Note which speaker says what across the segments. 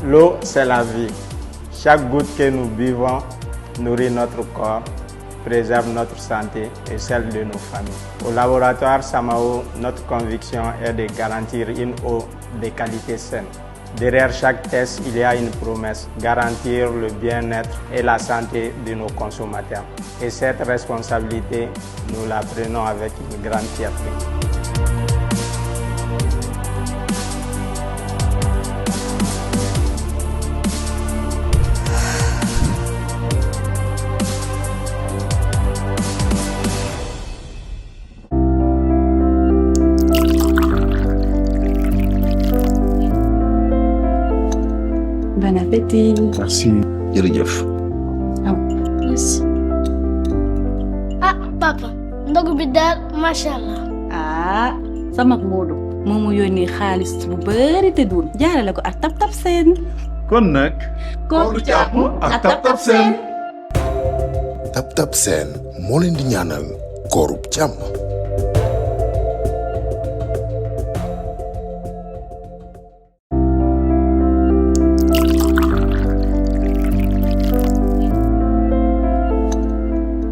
Speaker 1: L'eau, c'est la vie. Chaque goutte que nous buvons nourrit notre corps, préserve notre santé et celle de nos familles. Au laboratoire Samao, notre conviction est de garantir une eau de qualité saine. Derrière chaque test, il y a une promesse, garantir le bien-être et la santé de nos consommateurs. Et cette responsabilité, nous la prenons avec une grande fierté.
Speaker 2: Bon appétit.
Speaker 3: Merci. Jërëjëf.
Speaker 2: Merci.
Speaker 4: Papa ndogu bi daal macha allah.
Speaker 2: sama Modou moomu yónnee xaalis bu bari te dul jaarale ko ak Tap Tap Seen.
Speaker 3: kon nag.
Speaker 2: kooku jàpp ak Tap Tap Seen.
Speaker 5: Tap Tap Seen moo leen di ñaanal koorub jàmm.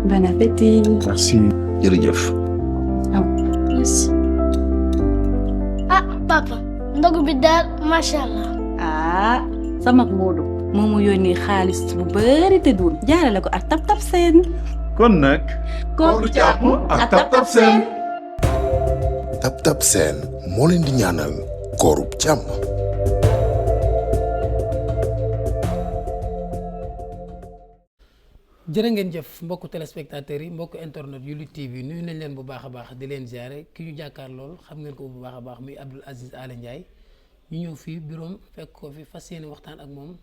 Speaker 2: Bon appétit.
Speaker 3: Merci. Jërëjëf.
Speaker 2: Merci.
Speaker 4: Papa ndogu bi daal macha allah.
Speaker 2: sama Modou moomu yónnee xaalis bu bari te dul jaarale ko ak Tap Tap Seen.
Speaker 3: kon nag.
Speaker 2: kooku jàpp ak Tap Tap Seen.
Speaker 5: Tap Tap Seen moo leen di ñaanal koorub jàmm.
Speaker 6: jërë ngeen jëf mbokku téléspectateurs yi mbokku internet yu Lutte TV nuyu nañ leen bu baax a baax di leen ziare ki ñu jàkkaar lool xam ngeen ko bu baax a baax muy Abdoul Aziz Aly Ndiaye ñu ñëw fii bureau fekk ko fi fas yéene waxtaan ak moom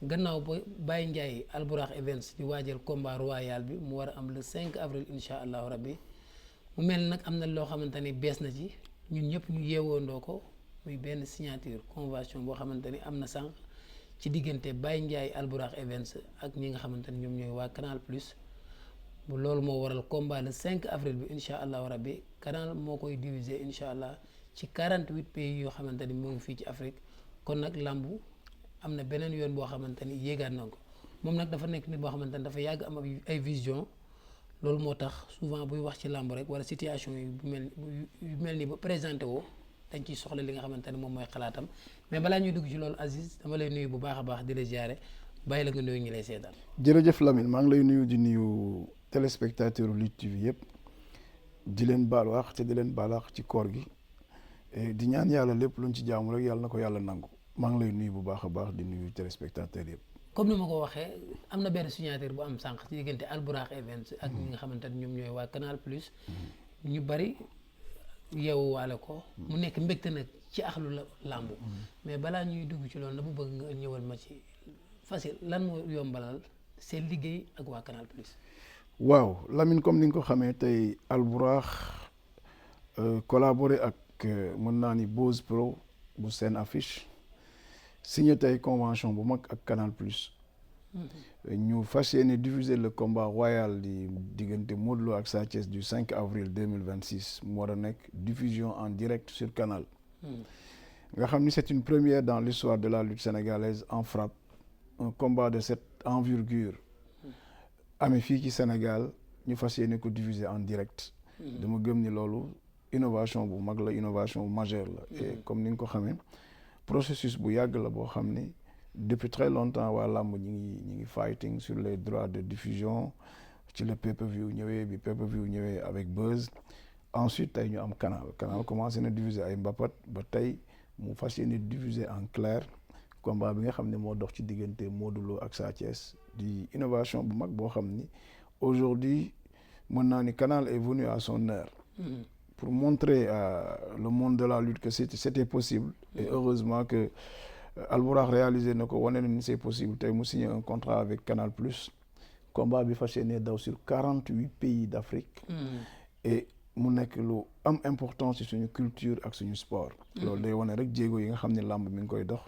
Speaker 6: gannaaw ba Baye Ndiaye Albourakh Events di waajal combat royal bi mu war a am le 5 avril incha allahu rabbi mu mel nag am na loo xamante ni bees na ci ñun ñëpp ñu yeewoondoo ko muy benn signature convention boo xamante ni am na sànq ci diggante Baye Ndiaye Albourakh Events ak ñi nga xamante ni ñoom ñooy waa Canal Plus bu loolu moo waral combat le 5 avril bi incha allahu rabbi Canal moo koy diviser incha allah ci 48 pays yoo xamante ni moo ngi fii ci Afrique kon nag lambu am na beneen yoon boo xamante ni yéegaat na ko moom nag dafa nekk nit boo xamante ni dafa yàgg am ay vision loolu moo tax souvent buy wax ci lamb rek wala situation yi bu mel ni ba présenté woo dañ ciy soxla li nga xamante ne moom mooy xalaatam mais balaa ñuy dugg ci loolu Aziz dama lay nuyu bu baax a baax di la ziare bàyyi la nga nuyu ñi lay seetaan.
Speaker 3: jërëjëf Lamine maa ngi lay nuyu di nuyu téléspectateur Lutte TV yëpp di leen baal wax te di leen baal wax ci koor gi di ñaan yàlla lépp luñ ci jaamu rek yàlla na ko yàlla nangu maa ngi lay nuyu bu baax a baax di nuyu téléspectateur yëpp.
Speaker 6: comme ni ma ko waxee am na benn signature bu am sànq ci diggante Albourakh Events ak ñi nga xamante ne ñoom ñooy waa Canal Plus ñu bari yeewu waale ko mu nekk mbégte nag ci axlu làmb mais balaa ñuy dugg ci loolu na bu bëgg nga ñëwal ma ci facile lan moo yombalal seen liggéey ak waa Canal Plus.
Speaker 3: waaw Lamine comme ni nga ko xamee tey Albourakh collaboré ak mën naa ni Bose Pro bu seen affiche signé tey convention bu mag ak Canal Plus ñu fas yéene diffuser le combat royal di diggante Modou Lo ak Sa Thiès du 5 avril 2026 mu war a nekk diffusion en direct sur Canal nga xam ni c'est une première dans l'histoire de la lutte sénégalaise en frappe un combat de cette envergure amee fii ci Sénégal ñu fas yéene ko diffuser en direct dama gëm ni loolu innovation bu mag la innovation bu majeure la et comme ni nga ko xamee processus bu yàgg la boo xam ni depuis très longtemps waa làmb ñi ngi fighting sur les droits de diffusion ci le pay-per-view ñëwee bi pay-per-view ñëwee avec Buzz ensuite tey ñu am Canal commencé na diffuser ay mbapat ba tey mu fas yéene diffuser en clair combat bi nga xam ne moo dox ci diggante Modou Lo ak Sa Thiès di innovation bu mag boo xam ni aujourd'hui mën naa ni Canal est venu à son heure pour montrer le monde de la lutte que c'était possible et heureusement que Albourakh réalisé na ko wane na ni c'est possible tey mu signé un contrat avec Canal Plus combat bi fas yéene daw sur 48 pays d'Afrique et mu nekk lu am importance ci suñu culture ak suñu sport loolu day wane rek jéego yi nga xam ne làmb mi ngi koy dox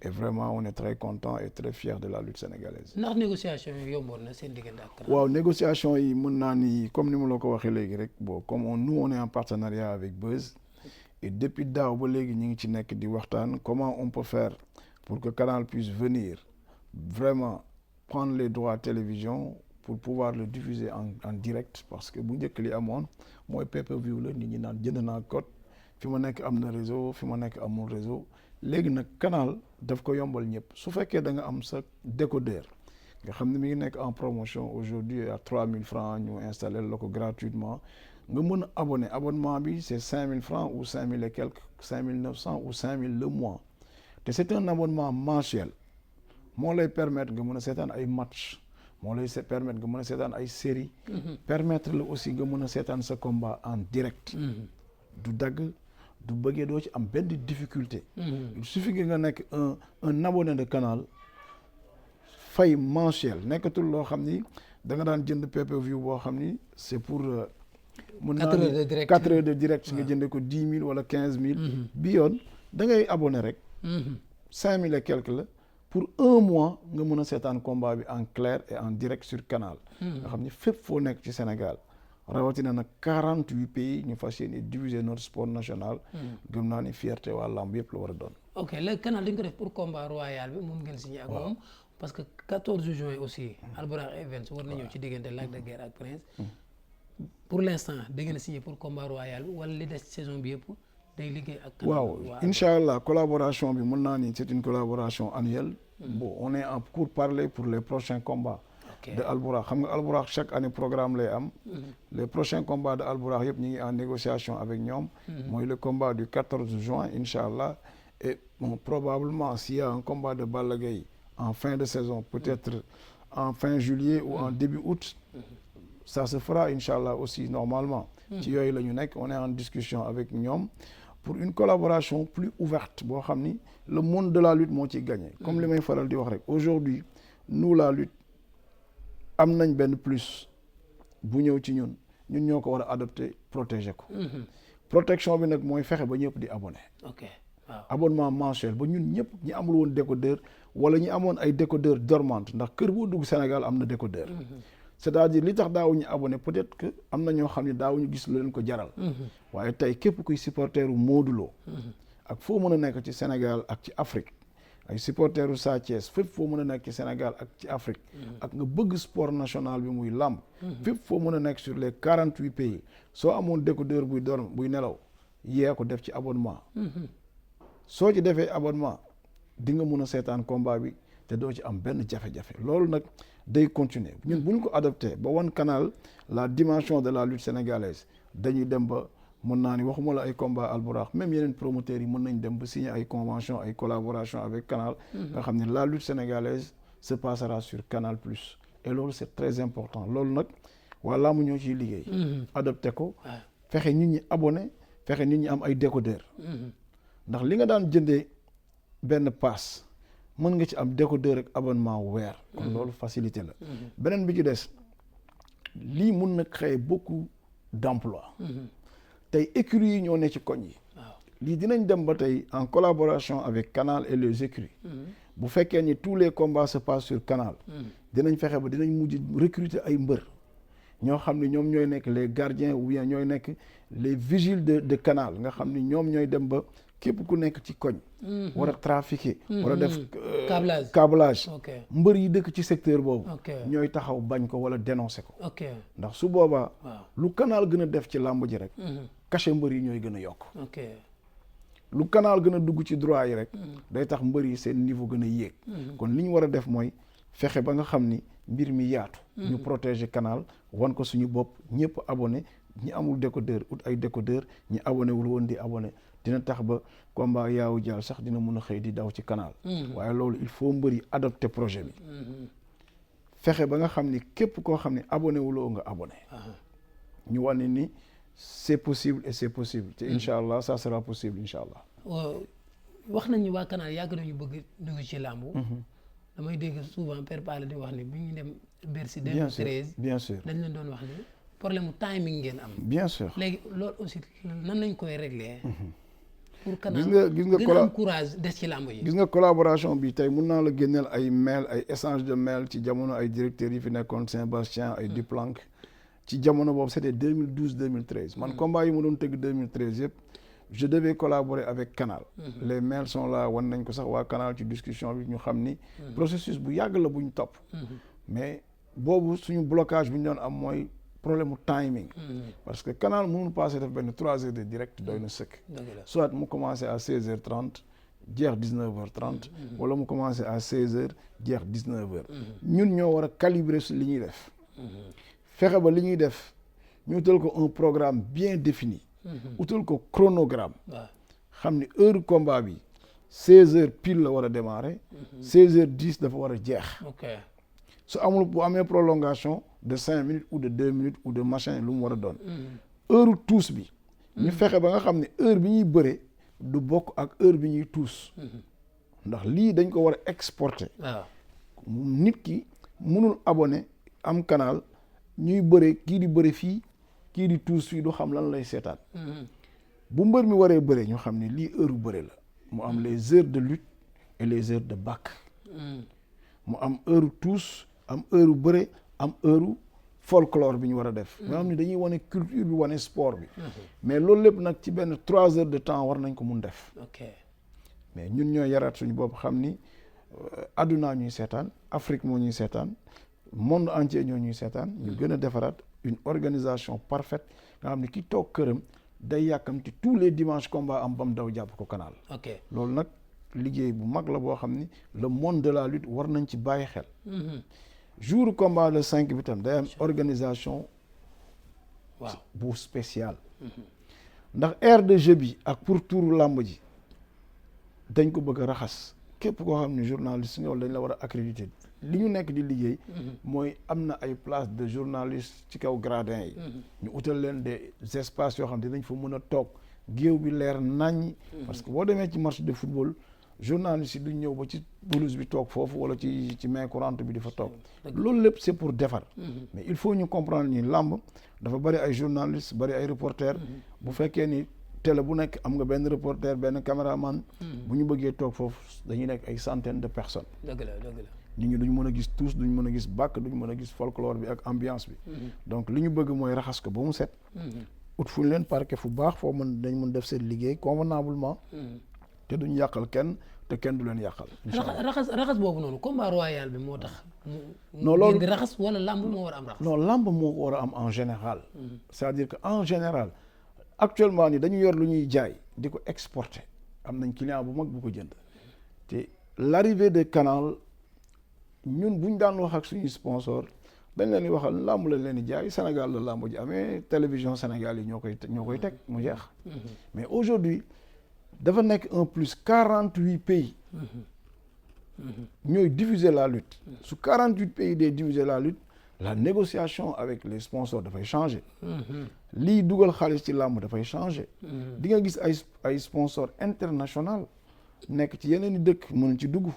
Speaker 3: et vraiment on est très content et très fier de la lutte sénégalaise.
Speaker 6: ndax négociation yi yomboon na seen diggante ak Canal.
Speaker 3: waaw négociation yi mën naa ni comme ni ma la ko waxee léegi rek bon comme nous on est en partenariat avec Buzz et depuis daaw ba léegi ñu ngi ci nekk di waxtaan comment on peut faire pour que Canal puisse venir vraiment prendre les droits télévision pour pouvoir le diffuser en direct parce que bu njëkk li amoon mooy pay-per-view la nit ñi naan jënd naa code fi ma nekk am na réseau fi ma nekk amul réseau léegi nag Canal daf ko yombal ñëpp su fekkee da nga am sa décodeur nga xam ne mi ngi nekk en promotion aujourd'hui à 3000 francs ñu installé la ko gratuitement nga mën a abonné abonnement bi c'est 5000 francs ou 5000 et quelques 5900 ou 5000 le mois te c'est un abonnement mensuel moo lay permettre nga mën a seetaan ay match moo lay permettre nga mën a seetaan ay série permettre la aussi nga mën a seetaan sa combat en direct du dagg du bëggee doo ci am benn difficulté il suffit que nga nekk un abonné de Canal fay mensuel nekkatul loo xam ni da nga daan jënd pay-per-view boo xam ni c'est pour mën naa 4 heures de direct nga jënde ko 10 000 wala 15 000 bi yoon da ngay abonné rek 5 000 et quelques la pour un mois nga mën a seetaan combat bi en clair et en direct sur Canal nga xam ni fépp foo nekk ci Sénégal rawatina nag 48 pays ñu fas yéene diffuser notre sport national gëm naa ni fierté waa lamb yëpp la war a doon
Speaker 6: ok léegi Canal dañ ko def pour combat royal bi moom ngeen signé ak moom parce que 14 juin aussi Albourakh Events war na ñëw ci diggante Lac de Guiers ak Prince pour l'instant da ngeen a signé pour combat royal bi wala li des saison bi yëpp day liggéey ak Canal
Speaker 3: waaw incha allah collaboration bi mën naa ni c'est une collaboration annuelle bon on est en pourparlers pour les prochains combats de Albourakh xam nga Albourakh chaque année programme lay am les prochains combats de Albourakh yëpp ñu ngi en négociation avec ñoom mooy le combat du 14 juin incha allah et bon probablement s'il y a un combat de Balla Gaye en fin de saison peut-être en fin juillet ou en début août ça se fera incha allah aussi normalement ci yooyu la ñu nekk on est en discussion avec ñoom pour une collaboration plus ouverte boo xam ni le monde de la lutte moo ciy gagné comme li may faral di wax rek aujourd'hui nous la lutte am nañ benn plus bu ñëw ci ñun ñoo ko war a adopter protéger ko protection bi nag mooy fexe ba ñëpp di abonné waaw abonnement mensuel ba ñun ñëpp ñi amul woon décodeur wala ñi amoon ay décodeur dormante ndax kër boo dugg Sénégal am na décodeur c'est-à-dire li tax daawuñu abonné peut-être que am na ñoo xam ne daawuñu gis lu leen ko jaral waaye tey képp kuy supporteru Modou Lo ak foo mën a nekk ci Sénégal ak ci Afrique ay supporteru Sa Thiès fépp foo mën a nekk ci Sénégal ak ci Afrique ak nga bëgg sport national bi muy làmb fépp foo mën a nekk sur les 48 pays soo amoon décodeur buy nelaw yee ko def ci abonnement soo ci defee abonnement di nga mën a seetaan combat bi te doo ci am benn jafe-jafe loolu nag day continuer ñun bu ñu ko adopté ba wan Canal la dimension de la lutte sénégalaise dañuy dem ba mën naa ni waxuma la ay combat Albourakh même yeneen promoteurs yi mën nañ dem ba signer ay convention ay collaboration avec Canal nga xam ne la lutte sénégalaise se passera sur Canal Plus et loolu c'est très important loolu nag waa làmb ñoo ciy liggéey adopté ko fexe nit ñi abonné fexe nit ñi am ay décodeur ndax li nga daan jëndee benn pass mën nga ci am décodeur ak abonnement weer kon loolu facilité la beneen bi ci des lii mun na créer beaucoup d'emplois tey écuries yi ñoo ne ci koñ yi lii dinañ dem ba tey en collaboration avec Canal et les écuries bu fekkee ni tous les combats se passent sur Canal dinañ fexe ba dinañ mujj recruter ay mbër ñoo xam ne ñoom ñooy nekk les gardiens ou bien ñooy nekk les vigiles de Canal nga xam ni ñoom ñooy dem ba képp ku nekk ci koñ war a trafiquer war a def câblage mbër yi dëkk ci secteur boobu ñooy taxaw bañ ko wala dénoncer ko ndax su boobaa lu Canal gën a def ci làmb ji rek cachet mbër yi ñooy gën a yokk lu Canal gën a dugg ci droit yi rek day tax mbër yi seen niveau gën a yéeg kon li ñu war a def mooy fexe ba nga xam ni mbir mi yaatu ñu protéger Canal wan ko suñu bopp ñëpp abonné ñi amul décodeur ut ay décodeur ñi abonné wul woon di abonné dina tax ba combat yaawu jaal sax dina mën a xëy di daw ci Canal waaye loolu il faut mbëri adopter projet bi fexe ba nga xam ni képp koo xam ne abonné wuloo nga abonné ñu wane ni c'est possible et c'est possible te incha allah ça sera possible incha allah
Speaker 6: wax nañu waa Canal yàgg nañu bëgg dugg ci làmb damay dégg souvent Père Palla di wax ni bi ñu dem Bercy 2013
Speaker 3: bien sûr
Speaker 6: dañ leen doon wax ni problème timing ngeen am
Speaker 3: bien sûr
Speaker 6: léegi loolu aussi nan lañ koy régler pour Canal
Speaker 3: gis nga
Speaker 6: gën a am courage des ci làmb yi
Speaker 3: gis nga collaboration bi tey mun naa la génneel ay mail ay échange de mail ci jamono ay directeurs yi fi nekkoon Saint-Bastien ay Duplanque ci jamono boobu c'était 2012 2013 man combat yi ma doon tëgg 2013 yëpp je devais collaborer avec Canal. Les mails sont là wan nañ ko sax waa Canal ci discussion bi ñu xam ni processus bu yàgg la bu ñu topp mais boobu suñu blocage bi ñu doon am mooy problème mu timing parce que Canal mënul passé def benn 3 heures de direct doy na sëkk soit mu commencé à 16h30 jeex 19h30 wala mu commencé à 16h jeex 19h ñun ñoo war a calibrer li ñuy def fexe ba li ñuy def ñu utal ko un programme bien défini utal ko chronogramme xam ni heure combat bi 16h pile la war a démarrer 16h10 dafa war a jeex su amul bu amee prolongation de 5 minutes ou de 2 minutes ou de machin lu mu war a doon heure tuus bi ñu fexe ba nga xam ne heure bi ñuy bëre du bokk ak heure bi ñuy tuus ndax lii dañ ko war a exporter nit ki mënul abonné am canal ñuy bëre kii di bëre fii kii di tuus fii du xam lan lay seetaan bu mbër mi waree bëre ñu xam ne lii heure bëre la mu am les heures de lutte et les heures de bac mu am heure tuus am heure bëre am heure folklore bi ñu war a def nga xam ne dañuy wane culture bi wane sport bi mais loolu lépp nag ci benn 3 heures de temps war nañ ko mun def mais ñun ñoo yaraat suñu bopp xam ni addunaa ñuy seetaan Afrique moo ñuy seetaan monde entier ñoo ñuy seetaan ñu gën a defaraat une organisation parfaite nga xam ne ki toog këram day yàkkamti tous les dimanches combat am bam daw jàpp ko canal loolu nag liggéey bu mag la boo xam ni le monde de la lutte war nañ ci bàyyi xel jour combat le 5 bi tam day am organisation bu spécial ndax aire de jeu bi ak pourtour làmb ji dañ ko bëgg a raxas képp koo xam ne journaliste nga wala dañ la war a accréditer li ñu nekk di liggéey mooy am na ay place de journaliste ci kaw gradin yi ñu utal leen des espaces yoo xam ne dinañ fa mën a toog géew bi leer naññ parce que boo demee ci match de football journaliste yi duñ ñëw ba ci pelouse bi toog foofu wala ci main courante bi di fa toog loolu lépp c'est pour defar mais il faut ñu comprendre ni làmb dafa bari ay journalistes bari ay reporters bu fekkee ni télé bu nekk am nga benn reporter benn caméraman bu ñu bëggee toog foofu dañuy nekk ay centaines de personnes
Speaker 6: dëgg la
Speaker 3: nit ñi duñ mën a gis tous duñ mën a gis bàkk duñ mën a gis folklore bi ak ambiance bi donc li ñu bëgg mooy raxas ko ba mu set ut fu ñu leen parquet fu baax foo mën dañ mën def seen liggéey convenablement te duñ yàqal kenn te kenn du leen yàqal
Speaker 6: raxas boobu noonu combat royal bi moo tax
Speaker 3: non loolu
Speaker 6: di raxas wala lamb moo war a am raxas
Speaker 3: non lamb moo war a am en général c'est-à-dire que en général actuellement ni dañu yor lu ñuy jaay di ko exporter am nañ client bu mag bu ko jënd te l'arrivée de Canal ñun buñ daan wax ak suñuy sponsor dañ leen di waxal làmb lañ leen di jaay Sénégal la làmb ji amee télévision Sénégal yi ñoo koy teg mu jeex mais aujourd'hui dafa nekk un plus 48 pays ñooy diffuser la lutte su 48 pays dee diffuser la lutte la négociation avec les sponsors dafay changer lii dugal xaalis ci làmb dafay changer di nga gis ay sponsors international nekk ci yeneen i dëkk mën ci dugg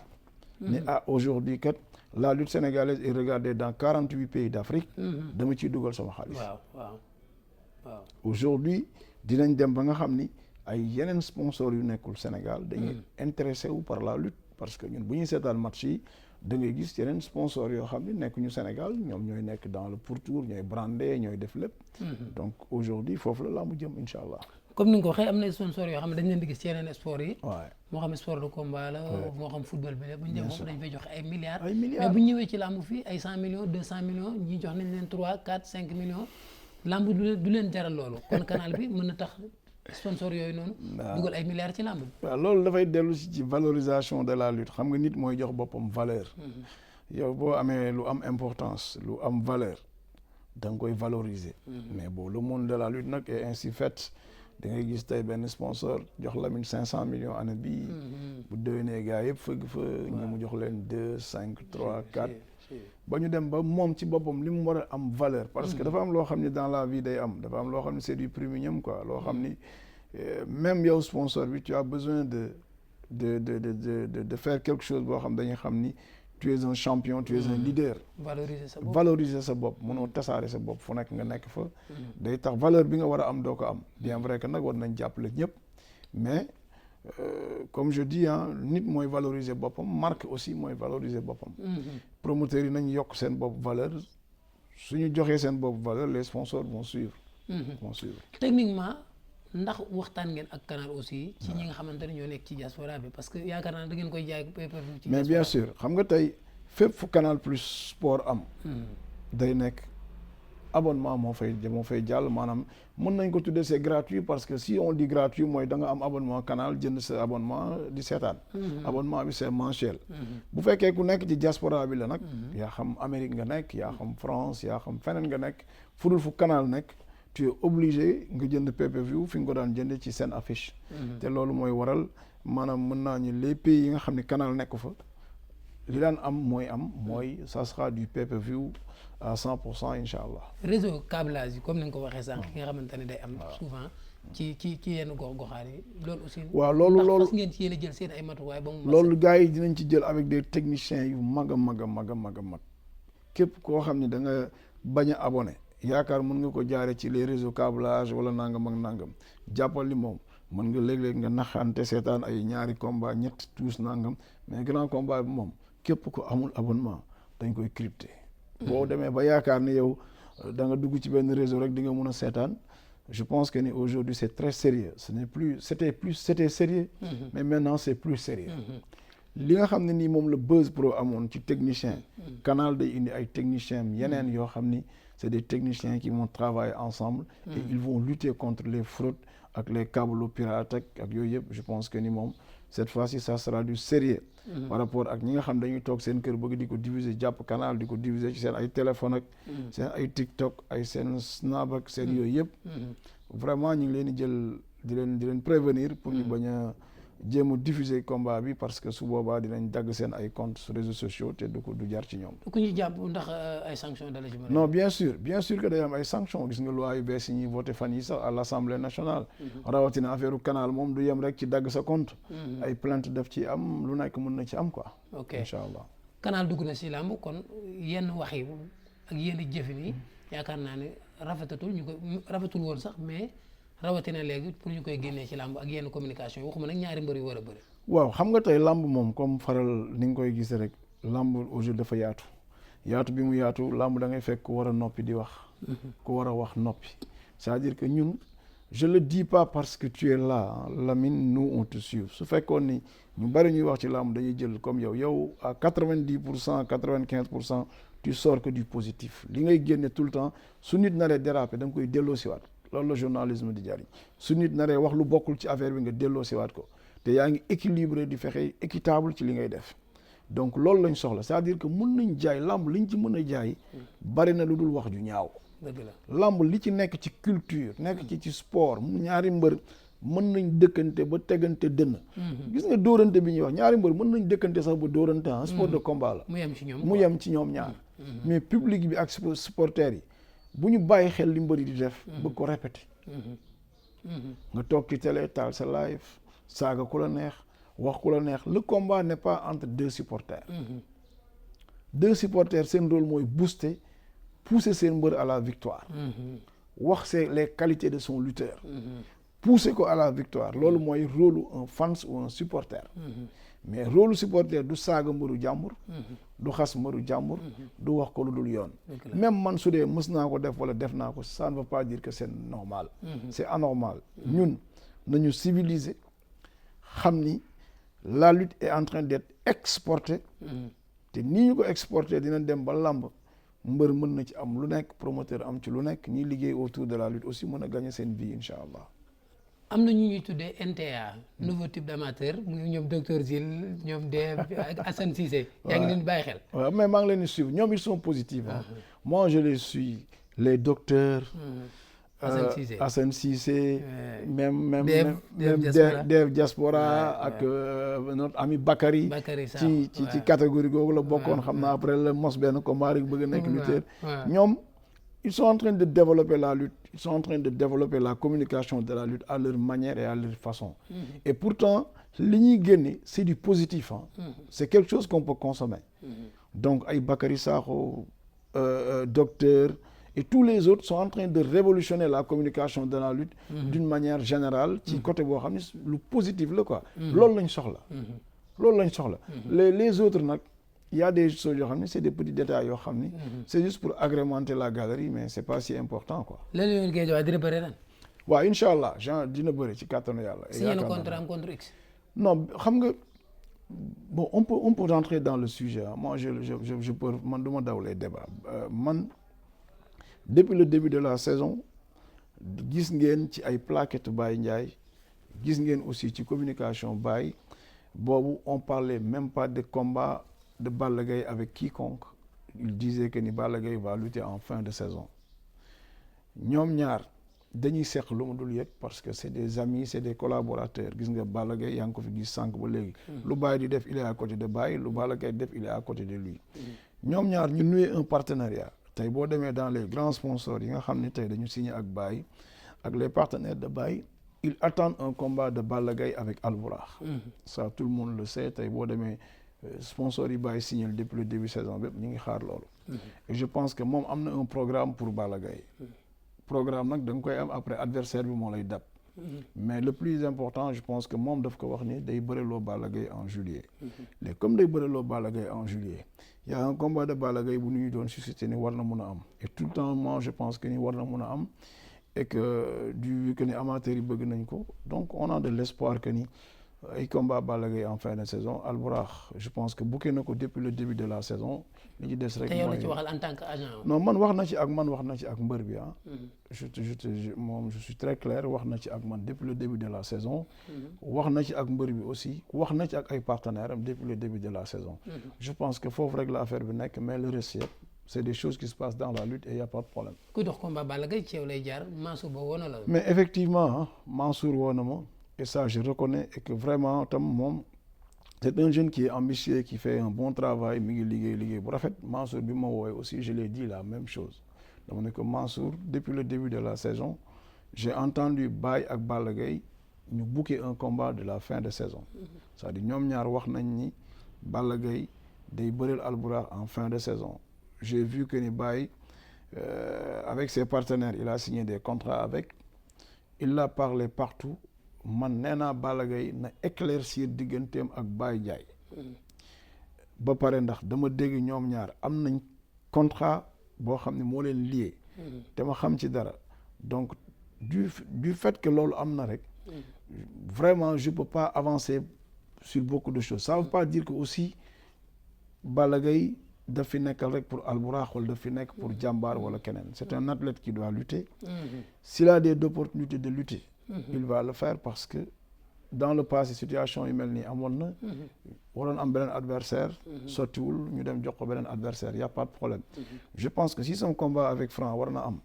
Speaker 3: ne aujourd'hui kat la lutte sénégalaise est regardée dans 48 pays d'Afrique dama ciy dugal sama xaalis waaw aujourd'hui dinañ dem ba nga xam ni ay yeneen sponsors yu nekkul Sénégal dañuy intéressé wu par la lutte parce que ñun bu ñuy seetaan match yi da ngay gis yeneen sponsors yoo xam ne nekkuñu Sénégal ñoom ñooy nekk dans le pourtour ñooy brandé ñooy def lépp donc aujourd'hui foofu la làmb jëm incha allah
Speaker 6: comme ni nga ko waxee am na sponsors yoo xam ne dañ leen di gis ci yeneen sport yi
Speaker 3: waaw
Speaker 6: moo xam sport de combat la moo xam football bi la bu ñu dem foofu dañ fay joxe ay milliards
Speaker 3: mais
Speaker 6: bu ñu ñëwee ci làmb fii ay 100 millions 200 millions ñi jox nañ leen 3 4 5 millions làmb du leen jaral loolu kon canal bi mën na tax sponsor yooyu noonu dugal ay milliards ci làmb bi
Speaker 3: waaw loolu dafay dellu ci valorisation de la lutte xam nga nit mooy jox boppam valeur yow boo amee lu am importance lu am valeur da nga koy valoriser mais bon le monde de la lutte nag est ainsi fait da ngay gis tey benn sponsor jox Lamine 500 millions année bii bu déwénee gars yëpp fëgg fa ñu mu jox leen 2 5 3 4 ba ñu dem ba moom ci boppam li mu war a am valeur parce que dafa am loo xam ni dans la vie day am dafa am loo xam ni c'est du premium quoi loo xam ni même yow sponsor bi tu as besoin de faire quelque chose boo xam dañuy xam ni tu es un champion tu es un leader valoriser sa bopp mënoo tasaare sa bopp fu nekk nga nekk fa day tax valeur bi nga war a am doo ko am bien vrai que nag war nañ jàppale ñëpp mais comme je dis nit mooy valoriser boppam marque aussi mooy valoriser boppam promoteurs yi nañ yokk seen bopp valeur suñu joxee seen bopp valeur les sponsors vont suivre
Speaker 6: techniquement ndax waxtaan ngeen ak Canal aussi ci ñi nga xamante ne ñoo nekk ci diaspora bi parce que yaakaar naa da ngeen koy jaay pay-per-view ci
Speaker 3: mais bien sûr xam nga tey fépp fu Canal Plus Sport am day nekk abonnement moo fay jàll maanaam mën nañ ko tuddee c'est gratuit parce que si on dit gratuit mooy da nga am abonnement Canal jënd sa abonnement di seetaan abonnement bi c'est mensuel bu fekkee ku nekk ci diaspora bi la nag yaa xam Amérique nga nekk yaa xam France yaa xam feneen nga nekk fudul fu Canal nekk tu es obligé nga jënd pay-per-view fi nga ko daan jënd ci seen affiche te loolu mooy waral maanaam mën naa ñu les pays yi nga xam ne Canal nekk fa li daan am mooy ça sera du pay-per-view à 100% incha allah.
Speaker 6: réseau câblage yi comme ni nga ko waxee sànq ki nga xamante ne day am souvent ci yenn gox-goxaan yi loolu aussi.
Speaker 3: waaw loolu
Speaker 6: fas ngeen ci yéen a jël seen ay matuwaay ba mu.
Speaker 3: loolu gars yi dinañ ci jël avec des techniciens yu mag a mag képp koo xam ne da nga bañ a abonné yaakaar mën nga ko jaare ci les réseaux câblage wala nangam ak nangam jàppal ni moom mën nga léeg-léeg nga naxante seetaan ay ñaari combat ñett tous nangam mais grand combat bi moom képp ko amul abonnement dañ koy crypté. boo demee ba yaakaar ni yow da nga dugg ci benn réseau rek di nga mun a seetaan je pense que ni aujourd'hui c'est très sérieux c'était sérieux mais maintenant c'est plus sérieux li nga xam ne nii moom la Buzz Pro amoon ci technicien Canal day indi ay techniciens yeneen yoo xam ni c'est des techniciens qui vont travailler ensemble et ils vont lutter contre les fraudes ak les câbles pirates ak yooyu yëpp je pense que ni moom cette fois-ci ça sera du sérieux par rapport ak ñi nga xam dañuy toog seen kër bëgg di ko diffuser jàpp Canal di ko diffuser ci seen ay téléphone ak seen ay TikTok ay seen Snap ak seen yooyu yëpp vraiment ñu ngi leen di jël di leen prévenir pour ñu bañ a jéem a diffuser combat bi parce que su boobaa dinañ dagg seen ay comptes sur réseaux sociaux te du jar ci ñoom.
Speaker 6: ku ñu jàpp ndax ay sanctions dala ci mën
Speaker 3: non bien sûr que day am ay sanctions gis nga loi yu bees yi ñuy voté fan yi sax à l'Assemblée nationale. rawatina affaire Canal moom du yem rek ci dagg sa compte. ay plainte daf ci am lu nekk mën na ci am quoi.
Speaker 6: ok
Speaker 3: incha allah.
Speaker 6: Canal dugg na si làmb kon yenn wax yi ak yenn jëfin yi yaakaar naa ne rafetul woon sax mais. rawatina léegi pour ñu koy génnee ci làmb ak yenn communication waxuma nag ñaari mbër yu war a bëri.
Speaker 3: waaw xam nga tey làmb moom comme faral ni nga koy gisee rek làmb aujourd'hui dafa yaatu bi mu yaatu làmb da ngay fekk ku war a noppi di wax. ku war a wax noppi. c'est-à-dire que ñun je le dis pas parce que tu es là Lamine nous on te suit su fekkoon ni ñu bari ñuy wax ci làmb dañuy jël comme yow à 90% 95% tu sors que du positif li ngay génne tout le temps su nit naree déraper da nga koy delloosiwaat. loolu la journalisme di jariñ su nit naree wax lu bokkul ci affaire bi nga delloo siwaat ko te yaa ngi équilibré di fexe équitable ci li ngay def donc loolu lañ soxla c'est-à-dire que mën nañ jaay lamb liñ ci mën a jaay bari na lu dul wax ju ñaaw lamb li ci nekk ci culture nekk ci sport ñaari mbër mën nañ dëkkante ba tegante dënn gis nga dóorante bi ñuy wax ñaari mbër mën nañ dëkkante sax ba dóorante sport de combat la mu yem ci ñoom ñaar mais public bi ak supporters yi bu ñu bàyyi xel li mbëri di def bëgg ko répéter nga toog ci télé taal sa live saaga ku la neex wax ku la neex le combat n'est pas entre deux supporters seen rôle mooy booster pousser seen mbër à la victoire wax c'est les qualités de son lutteur pousser ko à la victoire loolu mooy rôle un fans ou un supporter mais rôle supporter du saaga mbëru jàmbur du xas mbëru jàmbur du wax ko lu dul yoon même man su dee mës naa ko def wala def naa ko ça ne veut pas dire que c'est normal c'est anormal ñun nañu civiliser xam ni la lutte est en train d'être exportée te nii ñu ko exporté dina dem ba làmb mbër mën na ci am lu nekk promoteur am ci lu nekk ñi liggéey autour de la lutte aussi mën a gagner seen vie incha allah.
Speaker 6: am na ñu ñuy tuddee NTA nouveau type d'amateur muy ñoom docteur Gilles ñoom Dave ak Assane Cissé. yaa ngi leen bàyyi xel.
Speaker 3: waaw mais maa ngi leen di suivre ñoom ils sont positifs hein. Moi je les suis les docteurs. Assane Cissé même Dave Diaspora ak notre ami Bakary ci catégorie googu la bokkoon xam naa après la mos benn combat rek bëgg a nekk lutteur ñoom ils sont en train de développer la lutte ils sont en train de développer la communication de la lutte à leur manière et à leur façon et pourtant li ñuy génne c'est du positif hein. C'est quelque chose qu'on peut consommer donc ay Bakary Sakho docteur et tous les autres sont en train de révolutionner la communication de la lutte d'une manière générale ci côté boo xam ne lu positif la quoi loolu lañ soxla les autres nag il y a des choses yoo xam ne c'est des petits détails yoo xam ni c'est juste pour agrémenter la galerie mais c'est pas si important quoi waaw incha allah Jean dina bëri ci kàttanu yàlla.
Speaker 6: signé na contrat am contre X.
Speaker 3: non xam nga bon on peut rentrer dans le sujet moi je peux man du ma daw les débats man depuis le début de la saison gis ngeen ci ay plaquettes Baye Ndiaye gis ngeen aussi ci communication Baye boobu on parlait même pas de combat de Balla Gaye avec quiconque il disait que ni Balla Gaye va lutter en fin de saison ñoom ñaar dañuy seq lu mu dul yëg parce que c'est des amis c'est des collaborateurs gis nga Balla Gaye yaa ngi ko fi gis sànq ba léegi lu Baye di def il est à côté de Baye lu Balla Gaye def il est à côté de lui ñoom ñaar ñu nouer un partenariat tey boo demee dans les grands sponsors yi nga xam ne tey dañu signé ak Baye ak les partenaires de Baye ils attendent un combat de Balla Gaye avec Albourakh ça tout le monde le sait tey boo demee sponsors yi Baye signé depuis le début saison bépp ñu ngi xaar loolu et je pense que moom am na un programme pour Balla Gaye programme nag da nga koy am après adversaire bi moo lay dab mais le plus important je pense que moom daf ko wax ni day bëreloo Balla Gaye en juillet léegi comme day bëreloo Balla Gaye en juillet y a un combat de Balla Gaye bu ñuy doon suscité ni war na mun a am et tout le temps moi je pense que ni war na mun a am et que du que ni amateurs yi bëgg nañ ko donc on a de l'espoir que ni ay combat Balla Gaye en fin de saison Albourakh je pense que booké na ko depuis le début de la saison li ci des rek.
Speaker 6: te yow la ci waxal en tant que agent.
Speaker 3: non man wax na ci ak mbër bi ah. moom je suis très clair wax na ci ak man depuis le début de la saison. wax na ci ak mbër bi aussi wax na ci ak ay partenaires am depuis le début de la saison. je pense que foofu rek la affaire bi nekk mais le reste yëpp c'est des choses qui se passent dans la lutte et y a pas de problème.
Speaker 6: kuy dox combat Balla Gaye ci yow lay jaar Mansour ba woon na la.
Speaker 3: mais effectivement Mansour woon na ma et ça je reconnais et que vraiment tam moom. c'est un jeune qui est ambitieux qui fait un bon travail mi ngi liggéey bu rafet Mansour bi ma woowee aussi je l'ai dit la même chose dama ne ko Mansour depuis le début de la saison j'ai entendu Baye ak Balla Gaye ñu booker un combat de la fin de saison c'est-à-dire ñoom ñaar wax nañ ni Balla Gaye day bëreel Albourakh en fin de saison j'ai vu que ni Baye avec ses partenaires il a signé des contrats avec il l'a parlé partout man nee naa Balla Gaye na éclaircir digganteem ak Baye Ndiaye ba pare ndax dama dégg ñoom ñaar am nañ contrat boo xam ne moo leen lié te ma xam ci dara donc du fait que loolu am na rek vraiment je peux pas avancer sur beaucoup de choses ça veut pas dire que aussi Balla Gaye daf fi nekkal rek pour Albourakh wala daf fi nekk pour jàmbaar wala keneen c'est un athlète qui doit lutter s'il a des opportunités de lutter il va le faire parce que dans le passé situation yu mel nii amoon na waroon am beneen adversaire sottiwul ñu dem jox ko beneen adversaire y a pas de problème je pense que si son combat avec Franc war na am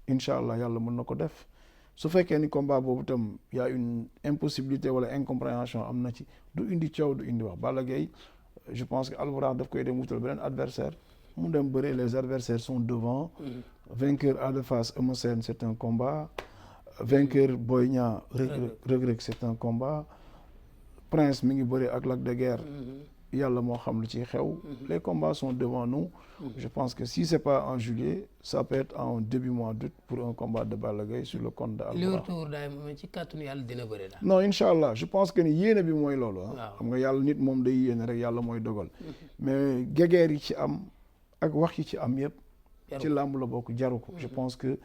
Speaker 3: incha allah yàlla mën na ko def su fekkee ni combat boobu tam y a une impossibilité wala incompréhension am na ci du indi coow du indi wax Balla Gaye je pense que Albourakh daf koy dem wutal beneen adversaire mu dem bëre les adversaires sont devant vainqueur Ada Fass Eumeu Sène c'est un combat vainqueur Boy Niang Reug Reug c'est un combat Prince mi ngi bëri ak Lac de Guiers yàlla moo xam lu ci xew les combats sont devant nous je pense que si c'est pas en juillet ça peut être en début mois d'août pour un combat de Balla Gaye sur le compte de Albourakh
Speaker 6: ci kàttanu yàlla dina bëri daal
Speaker 3: non incha allah je pense que ni yéene bi mooy loolu xam nga yàlla nit moom day yéene rek yàlla mooy dogal mais guéguerre yi ci am ak wax yi ci am yëpp ci làmb la bokk jaru ko je pense que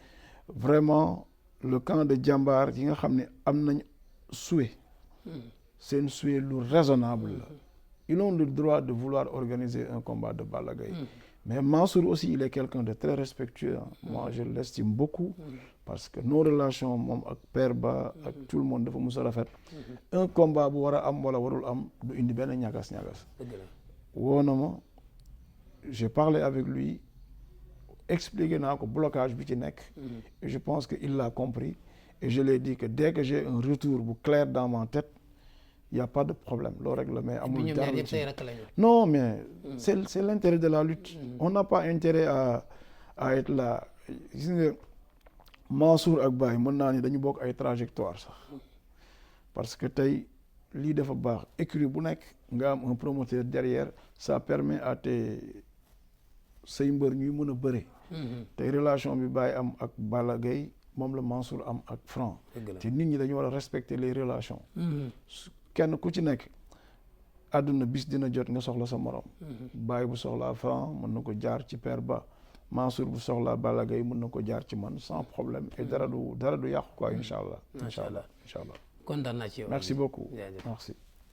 Speaker 3: vraiment le camp de jàmbaar yi nga xam ne am nañ souhait seen souhait lu raisonnable la ils ont le droit de vouloir organiser un combat de Balla Gaye mais Mansour aussi il est quelqu'un de très respectueux moi je l'estime beaucoup parce que nos relations moom ak Père Ba ak tout le monde dafa mus a rafet un combat bu war a am wala warul am du indi benn ñagas-ñagas woo na ma j'ai parlé avec lui expliqué naa ko blocage bi ci nekk et je pense que il l'a compris et je l'ai dit que dès que j'ai un retour bu clair dans ma tête il y a pas de problème loolu rek la mais amul dara non mais c'est l'intérêt de la lutte on n'a pas intérêt à être là gis nga Mansour ak Baye mën naa ni dañu bokk ay trajectoire sax parce que tey lii dafa baax écurie bu nekk nga am un promoteur derrière ça permet à say mbër ñuy mën a bëre tey relation bi Baye am ak Balla Gaye moom la Mansour am ak Franc te nit ñi dañu war a respecter les relations kenn ku ci nekk àdduna bis dina jot nga soxla sa morom Baye bu soxlaa Franc mën na ko jaar ci Père Ba Mansour bu soxla Balla Gaye mën na ko jaar ci man sans problème et dara du yàqu quoi incha allah. incha allah
Speaker 6: kontaan naa ci yow.
Speaker 3: merci beaucoup merci.